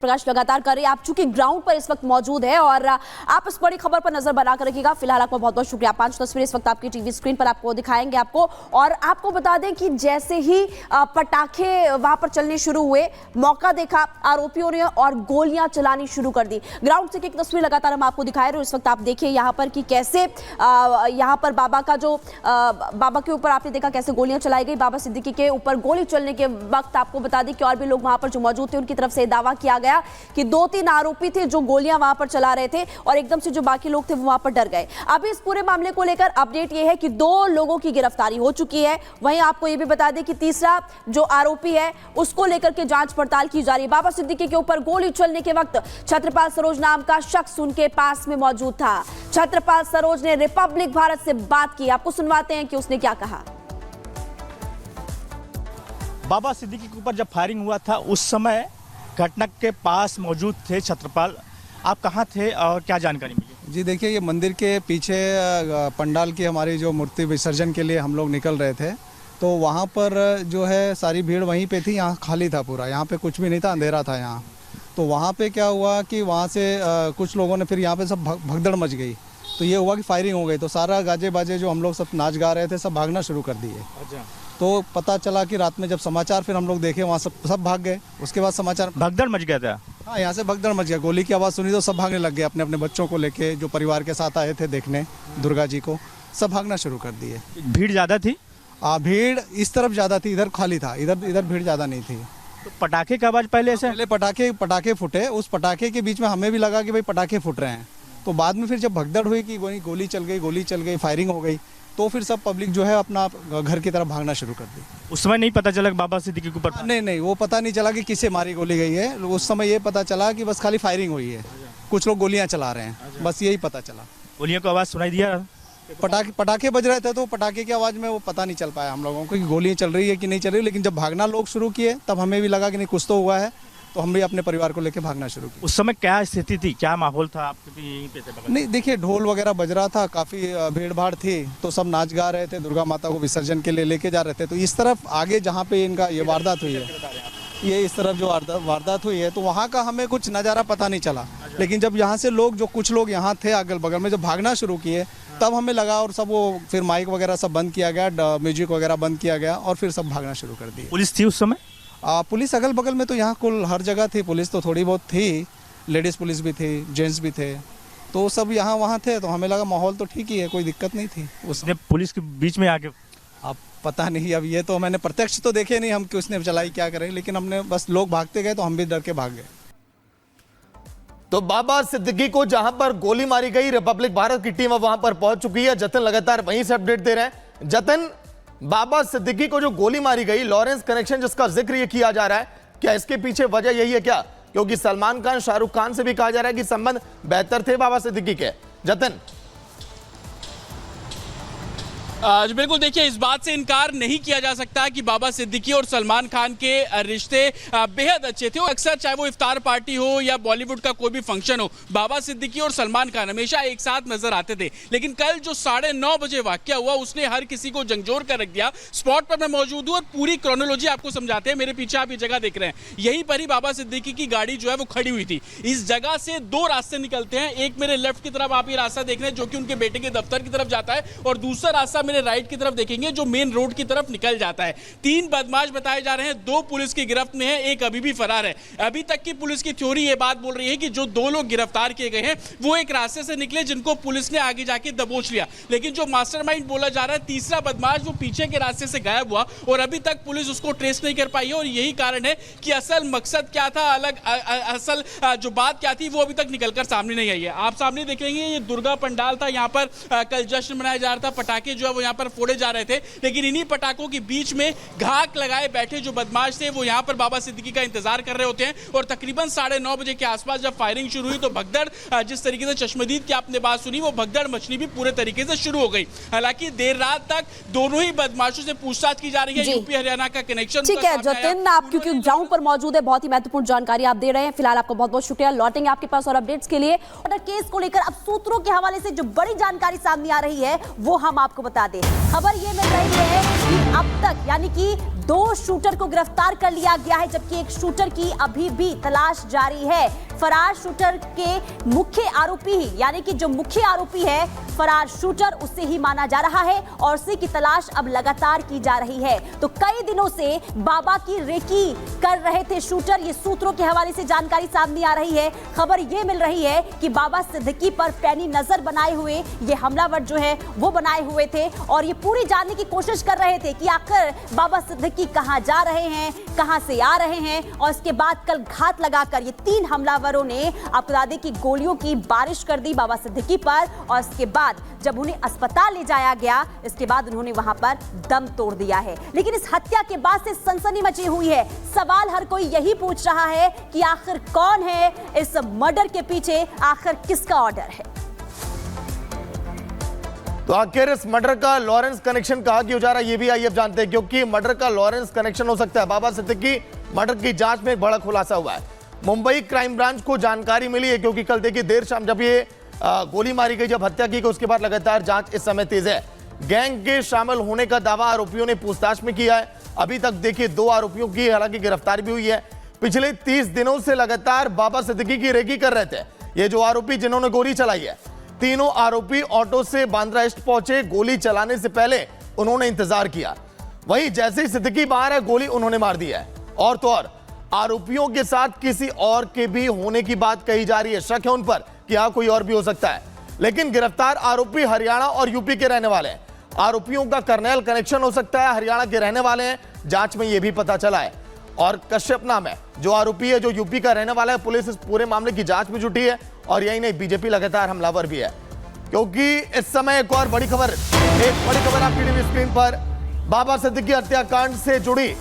प्रकाश लगातार कर रही है। आप चूंकि ग्राउंड पर इस वक्त मौजूद है और आप इस बड़ी खबर पर नजर बनाकर रखिएगा। फिलहाल आपका बहुत बहुत शुक्रिया। 5 तस्वीरें इस वक्त आपकी टीवी स्क्रीन पर आपको दिखाएंगे आपको। और आपको बता दें कि जैसे ही पटाखे वहां पर चलने शुरू हुए, मौका देखा आरोपियों ने और गोलियां चलानी शुरू कर दी। ग्राउंड से एक तस्वीर लगातार हम आपको दिखा रहे हैं। इस वक्त आप देखिए यहाँ पर कि कैसे यहाँ पर बाबा के ऊपर आपने देखा कैसे गोलियां चलाई गई। बाबा सिद्दीकी के ऊपर गोली चलने के वक्त आपको बता दें कि और भी लोग वहां पर जो मौजूद थे उनकी तरफ से दावा किया गया कि 2-3 आरोपी थे जो गोलियां वहां पर चला रहे थे और एकदम से जो बाकी लोग थे वो वहां पर डर गए। अभी इस पूरे मामले को लेकर अपडेट ये है कि 2 लोगों की गिरफ्तारी हो चुकी है। वहीं आपको ये भी बता दें कि तीसरा जो आरोपी है उसको लेकर के जांच पड़ताल की जा रही है। बाबा सिद्दीकी के ऊपर गोली चलने के वक्त छत्रपाल सरोज नाम का शख्स उनके पास में मौजूद था। छत्रपाल सरोज ने रिपब्लिक भारत से बात की। आपको सुनवाते हैं कि उसने क्या कहा। बाबा सिद्दीकी के ऊपर जब फायरिंग हुआ था उस समय घटना के पास मौजूद थे छत्रपाल। आप कहाँ थे और क्या जानकारी मिली? जी देखिए, ये मंदिर के पीछे पंडाल की हमारी जो मूर्ति विसर्जन के लिए हम लोग निकल रहे थे, तो वहाँ पर जो है सारी भीड़ वहीं पे थी। यहाँ खाली था पूरा, यहाँ पे कुछ भी नहीं था, अंधेरा था यहाँ। तो वहाँ पे क्या हुआ कि वहाँ से कुछ लोगों ने फिर यहाँ पे सब भगदड़ मच गई। तो ये हुआ कि फायरिंग हो गई, तो सारा गाजे बाजे जो हम लोग सब नाच गा रहे थे सब भागना शुरू कर दिए। अच्छा। तो पता चला कि रात में जब समाचार फिर हम लोग देखे, वहाँ सब भाग गए। उसके बाद समाचार भगदड़ मच गया था। हाँ, यहाँ से भगदड़ मच गया। गोली की आवाज़ सुनी तो सब भागने लग गए, अपने अपने बच्चों को लेके, जो परिवार के साथ आए थे देखने दुर्गा जी को, सब भागना शुरू कर दिए। भीड़ ज़्यादा थी? भीड़ इस तरफ ज़्यादा थी, इधर खाली था, इधर भीड़ ज़्यादा नहीं थी। तो पटाखे की आवाज़ पहले पटाखे फूटे। उस पटाखे के बीच में हमें भी लगा कि भाई पटाखे फूट रहे हैं। तो बाद में फिर जब भगदड़ हुई कि गोली चल गई, फायरिंग हो गई, तो फिर सब पब्लिक जो है अपना घर की तरफ भागना शुरू कर दी। उस समय नहीं पता चला बाबा सिद्दीकी के ऊपर? नहीं, वो पता नहीं चला कि किसे मारी गोली गई है। उस समय ये पता चला कि बस खाली फायरिंग हुई है, कुछ लोग गोलियां चला रहे हैं, बस यही पता चला। गोलियों की आवाज़ सुनाई दिया? पटाखे बज रहे थे, तो पटाखे की आवाज़ में वो पता नहीं चल पाया हम लोगों को कि गोलियां चल रही है कि नहीं चल रही। लेकिन जब भागना लोग शुरू किए तब हमें भी लगा कि नहीं, कुछ तो हुआ है, तो हम भी अपने परिवार को लेकर भागना शुरू किया। उस समय क्या स्थिति थी, क्या माहौल था? आप यहीं पे थे? नहीं, देखिए ढोल वगैरह बज रहा था, काफ़ी भीड़ भाड़ थी, तो सब नाच गा रहे थे, दुर्गा माता को विसर्जन के लिए लेके जा रहे थे। तो इस तरफ आगे जहाँ पे इनका ये वारदात हुई है, ये इस तरफ जो वारदात हुई है, तो वहाँ का हमें कुछ नज़ारा पता नहीं चला। लेकिन जब यहाँ से कुछ लोग यहाँ थे अगल बगल में, जब भागना शुरू किए तब हमें लगा, और सब वो फिर माइक वगैरह सब बंद किया गया, म्यूजिक वगैरह बंद किया गया और फिर सब भागना शुरू कर दिए। पुलिस थी उस समय? पुलिस अगल बगल में तो यहाँ कुल हर जगह थी पुलिस, तो थोड़ी बहुत थी, लेडीज़ पुलिस भी थी, जेंट्स भी थे, तो सब यहाँ वहाँ थे। तो हमें लगा माहौल तो ठीक ही है, कोई दिक्कत नहीं थी। उसने पुलिस के बीच में आके? अब पता नहीं, अब ये तो मैंने प्रत्यक्ष तो देखे नहीं हम कि उसने चलाई क्या करें, लेकिन हमने बस लोग भागते गए तो हम भी डर के भाग गए। तो बाबा सिद्दीकी को जहां पर गोली मारी गई, रिपब्लिक भारत की टीम अब वहां पर पहुंच चुकी है। जतन लगातार वहीं से अपडेट दे रहे हैं। जतन, बाबा सिद्दीकी को जो गोली मारी गई, लॉरेंस कनेक्शन जिसका जिक्र ये किया जा रहा है, क्या इसके पीछे वजह यही है क्या? क्योंकि सलमान खान, शाहरुख खान से भी कहा जा रहा है कि संबंध बेहतर थे बाबा सिद्दीकी के। जतन, बिल्कुल, देखिए इस बात से इनकार नहीं किया जा सकता कि बाबा सिद्दीकी और सलमान खान के रिश्ते बेहद अच्छे थे। अक्सर चाहे वो इफ्तार पार्टी हो या बॉलीवुड का कोई भी फंक्शन हो, बाबा सिद्दीकी और सलमान खान हमेशा एक साथ नजर आते थे। लेकिन कल जो 9:30 बजे वाकया हुआ, उसने हर किसी को झंझोर कर रख दिया। स्पॉट पर मैं मौजूद हूँ और पूरी क्रोनोलॉजी आपको समझाते हैं। मेरे पीछे आप ये जगह देख रहे हैं, यहीं पर ही बाबा सिद्दीकी की गाड़ी जो है वो खड़ी हुई थी। इस जगह से 2 रास्ते निकलते हैं। एक मेरे लेफ्ट की तरफ आप ये रास्ता देख रहे हैं जो कि उनके बेटे के दफ्तर की तरफ जाता है, और दूसरा रास्ता मेरे राइट की तरफ देखेंगे जो मेन रोड की तरफ निकल जाता है। 3 बदमाश बताए जा रहे हैं, 2 पुलिस की गिरफ्त में है, एक अभी भी फरार है। अभी तक की पुलिस की थ्योरी ये बात बोल रही है कि जो 2 लोग गिरफ्तार किए गए हैं वो एक रास्ते से निकले जिनको पुलिस ने आगे जाके दबोच लिया। लेकिन जो मास्टरमाइंड बोला जा रहा है, तीसरा बदमाश, वो पीछे के रास्ते से गायब हुआ और अभी तक पुलिस उसको ट्रेस नहीं कर पाई है। और यही कारण है कि असल मकसद क्या था, असल जो बात क्या थी, वो अभी तक निकलकर सामने नहीं आई है। आप सामने देखेंगे ये दुर्गा पंडाल था, यहाँ पर कल जश्न मनाया जा रहा था, पटाखे जो है वो यहाँ पर फोड़े जा रहे थे। लेकिन इन्हीं पटाखों के बीच में घाक लगाए बैठे जो बदमाश थे वो यहां पर बाबा सिद्दीकी का इंतजार कर रहे होते हैं। और तकरीबन 9:30 बजे के आसपास जब फायरिंग शुरू हुई तो भगदड़, जिस तरीके से चश्मदीद की आपने बात सुनी, वो भगदड़ मचनी भी पूरे तरीके से शुरू हो गई। हालांकि देर रात तक दोनों ही बदमाशों से पूछताछ की जा रही है। यूपी हरियाणा का कनेक्शन। ठीक है जतिन, आप क्योंकि ग्राउंड पर मौजूद है, बहुत ही महत्वपूर्ण जानकारी आप दे रहे हैं। फिलहाल आपको बहुत बहुत शुक्रिया। लौटेंगे आपके पास और अपडेट्स के लिए। और केस को लेकर अब सूत्रों के हवाले से जो बड़ी जानकारी सामने आ रही है वो हम आपको बता दें। खबर ये मिल रही है कि अब तक यानी कि 2 शूटर को गिरफ्तार कर लिया गया है, जबकि एक शूटर की अभी भी तलाश जारी है। फरार शूटर के मुख्य आरोपी ही, यानी कि जो मुख्य आरोपी है फरार शूटर, उसे ही माना जा रहा है और उसी की तलाश अब लगातार की जा रही है। तो कई दिनों से बाबा की रेकी कर रहे थे शूटर, ये सूत्रों के हवाले से जानकारी सामने आ रही है। खबर ये मिल रही है कि बाबा सिद्दीकी पर पैनी नजर बनाए हुए ये हमलावर जो है वो बनाए हुए थे और ये पूरी जानने की कोशिश कर रहे थे कि आखिर बाबा सिद्दीकी कहां जा रहे हैं, कहां से आ रहे हैं। और इसके बाद कल घात लगाकर ये 3 हमलावरों ने आपको बता दें कि गोलियों की बारिश कर दी बाबा सिद्दीकी पर और इसके बाद जब उन्हें अस्पताल ले जाया गया, इसके बाद उन्होंने वहां पर दम तोड़ दिया है। लेकिन इस हत्या के बाद से सनसनी मची हुई है। सवाल हर कोई यही पूछ रहा है कि आखिर कौन है इस मर्डर के पीछे, आखिर किसका ऑर्डर है। तो आखिर इस मर्डर का लॉरेंस कनेक्शन कहां क्यों जा रहा है, ये भी आइए अब जानते हैं, क्योंकि मर्डर का लॉरेंस कनेक्शन हो सकता है। बाबा सिद्दीकी मर्डर की जांच में एक बड़ा खुलासा हुआ है। मुंबई क्राइम ब्रांच को जानकारी मिली है, क्योंकि कल देखिए देर शाम जब ये गोली मारी गई, जब हत्या की गई, उसके बाद लगातार जांच इस समय तेज है। गैंग के शामिल होने का दावा आरोपियों ने पूछताछ में किया है। अभी तक देखिए 2 आरोपियों की हालांकि गिरफ्तारी भी हुई है। पिछले 30 दिनों से लगातार बाबा सिद्दीकी की रेकी कर रहे थे ये जो आरोपी जिन्होंने गोली चलाई है। तीनों आरोपी ऑटो से बांद्रा ईस्ट पहुंचे। गोली चलाने से पहले उन्होंने इंतजार किया, वहीं जैसे ही सिद्दीकी बाहर है गोली उन्होंने मार दी है। और तो और आरोपियों के साथ किसी और के भी होने की बात कही जा रही है। शक है उन पर कि यहां कोई और भी हो सकता है। लेकिन गिरफ्तार आरोपी हरियाणा और यूपी के रहने वाले हैं। आरोपियों का कर्नैल कनेक्शन हो सकता है, हरियाणा के रहने वाले हैं, जांच में यह भी पता चला है। और कश्यप नाम है जो आरोपी है, जो यूपी का रहने वाला है। पुलिस इस पूरे मामले की जांच में जुटी है और यही नहीं, बीजेपी लगातार हमलावर भी है। क्योंकि इस समय एक और बड़ी खबर आपकी टीवी स्क्रीन पर बाबा सिद्दीकी हत्याकांड से जुड़ी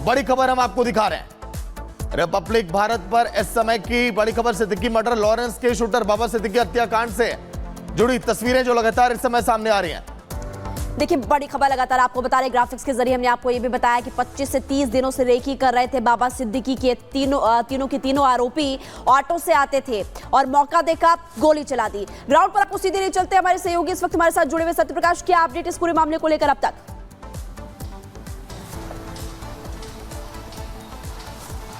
बड़ी खबर हम आपको दिखा रहे हैं। रिपब्लिक भारत पर इस समय की बड़ी खबर, सिद्दीकी मर्डर, लॉरेंस के शूटर बाबा सिद्दीकी हत्याकांड से जुड़ी तस्वीरें जो लगातार इस समय सामने आ रही हैं। देखिए बड़ी खबर लगातार आपको बता रहे, ग्राफिक्स के जरिए हमने आपको ये भी बताया कि 25 से 30 दिनों से रेकी कर रहे थे बाबा सिद्दीकी के तीनों आरोपी। ऑटो से आते थे और मौका देखा, गोली चला दी। ग्राउंड पर आपको सीधे नहीं चलते, हमारे सहयोगी इस वक्त हमारे साथ जुड़े हुए सत्यप्रकाश, क्या अपडेट इस पूरे मामले को लेकर अब तक?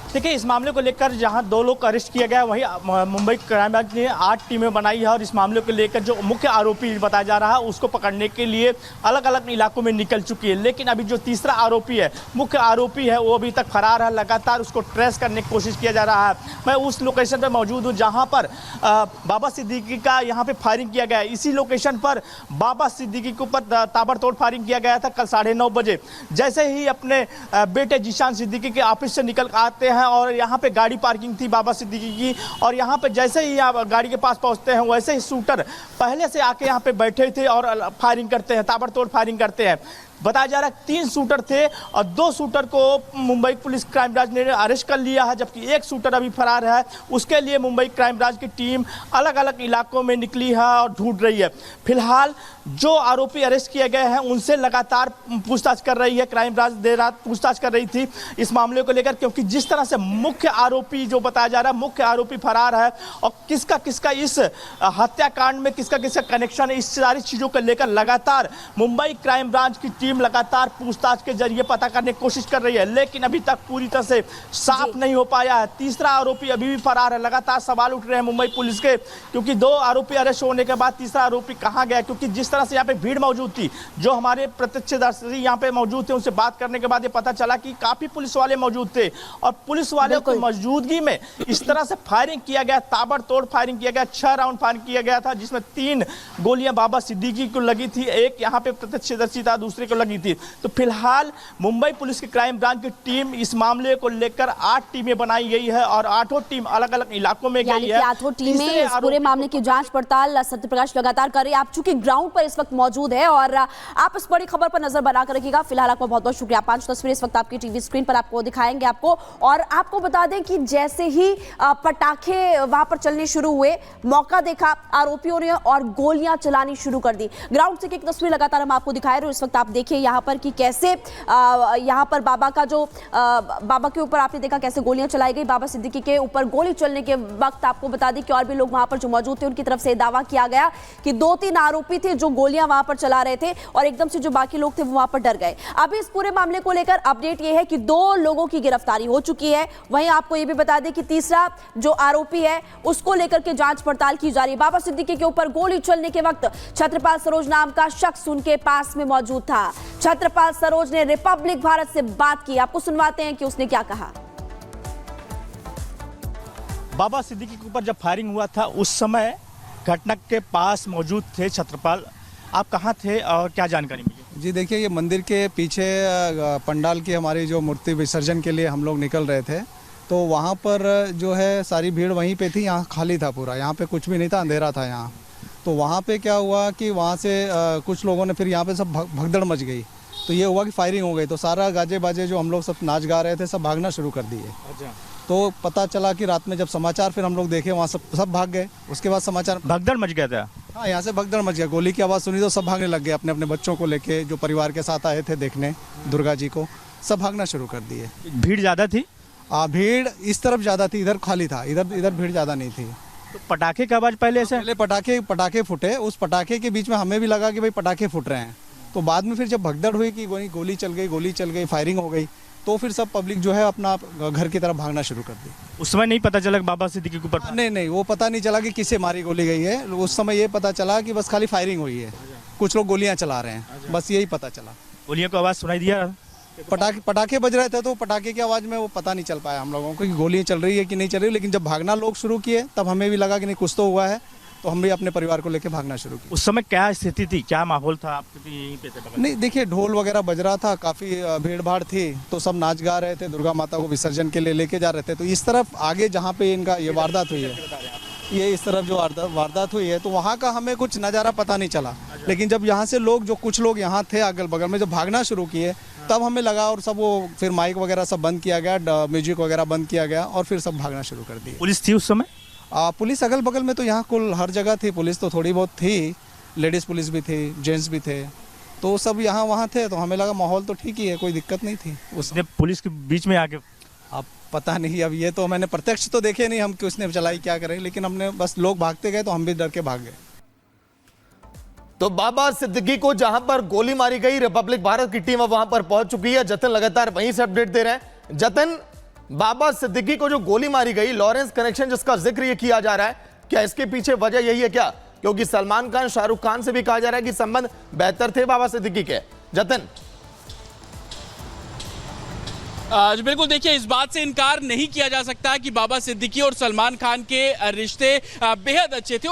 देखिए इस मामले को लेकर जहां 2 लोग अरेस्ट किया गया, वहीं मुंबई क्राइम ब्रांच ने 8 टीमें बनाई है और इस मामले को लेकर जो मुख्य आरोपी बताया जा रहा है उसको पकड़ने के लिए अलग अलग इलाकों में निकल चुकी है। लेकिन अभी जो तीसरा आरोपी है, मुख्य आरोपी है, वो अभी तक फरार है। लगातार उसको ट्रेस करने की कोशिश किया जा रहा है। मैं उस लोकेशन पर मौजूद हूँ जहाँ पर बाबा सिद्दीकी का यहाँ पे फायरिंग किया गया है। इसी लोकेशन पर बाबा सिद्दीकी के ऊपर ताबड़तोड़ फायरिंग किया गया था कल 9:30 बजे। जैसे ही अपने बेटे जीशान सिद्दीकी के ऑफिस से निकल आते हैं और यहाँ पे गाड़ी पार्किंग थी बाबा सिद्दीकी की, और यहाँ पे जैसे ही आप गाड़ी के पास पहुँचते हैं वैसे ही शूटर पहले से आके यहाँ पे बैठे थे और फायरिंग करते हैं, ताबड़तोड़ फायरिंग करते हैं। बताया जा रहा है 3 शूटर थे और 2 शूटर को मुंबई पुलिस क्राइम ब्रांच ने अरेस्ट कर लिया है, जबकि एक शूटर अभी फरार है। उसके लिए मुंबई क्राइम ब्रांच की टीम अलग अलग इलाकों में निकली है और ढूंढ रही है। फिलहाल जो आरोपी अरेस्ट किए गए हैं उनसे लगातार पूछताछ कर रही है क्राइम ब्रांच। देर रात पूछताछ कर रही थी इस मामले को लेकर, क्योंकि जिस तरह से मुख्य आरोपी जो बताया जा रहा है, मुख्य आरोपी फरार है और किसका किसका इस हत्याकांड में किसका किसका कनेक्शन है, इस सारी चीज़ों को लेकर लगातार मुंबई क्राइम ब्रांच की टीम लगातार पूछताछ के जरिए पता करने की कोशिश कर रही है। लेकिन अभी तक पूरी तरह से साफ नहीं हो पाया है। तीसरा आरोपी अभी भी फरार है। लगातार सवाल उठ रहे हैं मुंबई पुलिस के, क्योंकि 2 आरोपी अरेस्ट होने के बाद तीसरा आरोपी कहां गया, क्योंकि जिस तरह से यहाँ पे भीड़ मौजूद थी, जो हमारे प्रत्यक्षदर्शी यहाँ पे मौजूद थे उनसे बात करने के बाद ये पता चला कि काफी पुलिस वाले मौजूद थे और पुलिस वाले की मौजूदगी में इस तरह से फायरिंग किया गया, ताबड़तोड़ फायरिंग किया गया। 6 राउंड फायरिंग किया गया था, जिसमें 3 गोलियां बाबा सिद्दीकी को लगी थी, एक यहाँ पे प्रत्यक्षदर्शी था, दूसरे को लगी थी। तो फिलहाल मुंबई पुलिस की क्राइम ब्रांच की टीम इस मामले को लेकर 8 टीमें बनाई गई है और 8 टीम अलग अलग इलाकों में गई है। 8 टीमें इस पूरे मामले की जांच पड़ताल सत्यप्रकाश लगातार कर रही है। आप चूंकि ग्राउंड पर इस वक्त मौजूद है और आप इस बड़ी खबर पर नजर बनाकर रखिएगा। फिलहाल आपका बहुत बहुत शुक्रिया। 5 तस्वीरें इस वक्त आपकी टीवी स्क्रीन पर आपको दिखाएंगे आपको, और आपको बता दें कि जैसे ही पटाखे वहां पर चलने शुरू हुए, मौका देखा आरोपियों ने और गोलियां चलानी शुरू कर दी। ग्राउंड से एक तस्वीर लगातार हम आपको दिखा रहे हैं। इस वक्त आप देख देखिए यहाँ पर कि कैसे यहाँ पर बाबा का जो बाबा के ऊपर आपने देखा कैसे गोलियां चलाई गई। बाबा सिद्दीकी के ऊपर गोली चलने के वक्त आपको बता दें कि और भी लोग वहां पर जो मौजूद थे उनकी तरफ से दावा किया गया कि 2-3 आरोपी थे जो गोलियां वहां पर चला रहे थे और एकदम से जो बाकी लोग थे वो वहां पर डर गए। अभी इस पूरे मामले को लेकर अपडेट ये है कि 2 लोगों की गिरफ्तारी हो चुकी है। वहीं आपको ये भी बता दें कि तीसरा जो आरोपी है उसको लेकर के जांच पड़ताल की जा रही है। बाबा सिद्दीकी के ऊपर गोली चलने के वक्त छत्रपाल सरोज नाम का शख्स उनके पास में मौजूद था। छत्रपाल सरोज ने रिपब्लिक भारत से बात की, आपको सुनवाते हैं कि उसने क्या कहा। बाबा सिद्दीकी के ऊपर जब फायरिंग हुआ था उस समय घटना के पास मौजूद थे छत्रपाल, आप कहाँ थे और क्या जानकारी मिली? जी देखिए, ये मंदिर के पीछे पंडाल की हमारी जो मूर्ति विसर्जन के लिए हम लोग निकल रहे थे, तो वहाँ पर जो है सारी भीड़ वहीं पे थी। यहाँ खाली था पूरा, यहाँ पे कुछ भी नहीं था, अंधेरा था यहाँ। तो वहाँ पे क्या हुआ कि वहाँ से कुछ लोगों ने फिर यहाँ पे सब भगदड़ मच गई, तो ये हुआ कि फायरिंग हो गई। तो सारा गाजे बाजे जो हम लोग सब नाच गा रहे थे सब भागना शुरू कर दिए। तो पता चला कि रात में जब समाचार फिर हम लोग देखे वहाँ सब भाग गए। उसके बाद समाचार भगदड़ मच गया था। हाँ, यहाँ से भगदड़ मच गया, गोली की आवाज़ सुनी तो सब भागने लग गए। अपने अपने बच्चों को लेके जो परिवार के साथ आए थे देखने दुर्गा जी को, सब भागना शुरू कर दिए। भीड़ ज़्यादा थी? भीड़ इस तरफ ज़्यादा थी, इधर खाली था, इधर भीड़ ज़्यादा नहीं थी। तो पटाखे की आवाज़ पहले से? पहले पटाखे फूटे, उस पटाखे के बीच में हमें भी लगा कि भाई पटाखे फूट रहे हैं। तो बाद में फिर जब भगदड़ हुई कि गोली चल गई, फायरिंग हो गई, तो फिर सब पब्लिक जो है अपना घर की तरफ भागना शुरू कर दी। उस समय नहीं पता चला कि बाबा सिद्दीकी के ऊपर? नहीं, वो पता नहीं चला कि किसे मारी गोली गई है। उस समय ये पता चला कि बस खाली फायरिंग हुई है, कुछ लोग गोलियां चला रहे हैं, बस यही पता चला। गोलियों की आवाज़ सुनाई दिया? पटाखे बज रहे थे तो पटाखे की आवाज़ में वो पता नहीं चल पाया हम लोगों को कि गोलियां चल रही है कि नहीं चल रही। लेकिन जब भागना लोग शुरू किए तब हमें भी लगा कि नहीं कुछ तो हुआ है, तो हम भी अपने परिवार को लेकर भागना शुरू किया। उस समय क्या स्थिति थी, क्या माहौल था? आप भी यहीं पे थे? नहीं देखिए, ढोल वगैरह बज रहा था, काफ़ी भीड़ भाड़ थी, तो सब नाच गा रहे थे, दुर्गा माता को विसर्जन के लिए लेके जा रहे थे। तो इस तरफ आगे जहाँ पे इनका ये वारदात हुई है, ये इस तरफ जो वारदात हुई है, तो वहाँ का हमें कुछ नज़ारा पता नहीं चला। लेकिन जब यहाँ से कुछ लोग यहाँ थे अगल बगल में, जब भागना शुरू किए तब हमें लगा, और सब वो फिर माइक वगैरह सब बंद किया गया, म्यूजिक वगैरह बंद किया गया और फिर सब भागना शुरू कर दिए। पुलिस थी उस समय? पुलिस अगल बगल में तो यहाँ कुल हर जगह थी पुलिस, तो थोड़ी बहुत थी, लेडीज़ पुलिस भी थी, जेंट्स भी थे, तो सब यहाँ वहाँ थे। तो हमें लगा माहौल तो ठीक ही है, कोई दिक्कत नहीं थी। उसने पुलिस के बीच में आके? अब पता नहीं, अब ये तो मैंने प्रत्यक्ष तो देखे नहीं हम कि उसने चलाई क्या करें, लेकिन हमने बस लोग भागते गए तो हम भी डर के भाग गए। तो बाबा सिद्दीकी को जहां पर गोली मारी गई, रिपब्लिक भारत की टीम अब वहां पर पहुंच चुकी है। जतन लगातार वहीं से अपडेट दे रहे हैं। जतन, बाबा सिद्दीकी को जो गोली मारी गई, लॉरेंस कनेक्शन जिसका जिक्र ये किया जा रहा है, क्या इसके पीछे वजह यही है क्या? क्योंकि सलमान खान, शाहरुख खान से भी कहा जा रहा है कि संबंध बेहतर थे बाबा सिद्दीकी के। जतन, बिल्कुल देखिए, इस बात से इनकार नहीं किया जा सकता कि बाबा सिद्दीकी और सलमान खान के रिश्ते बेहद अच्छे थे।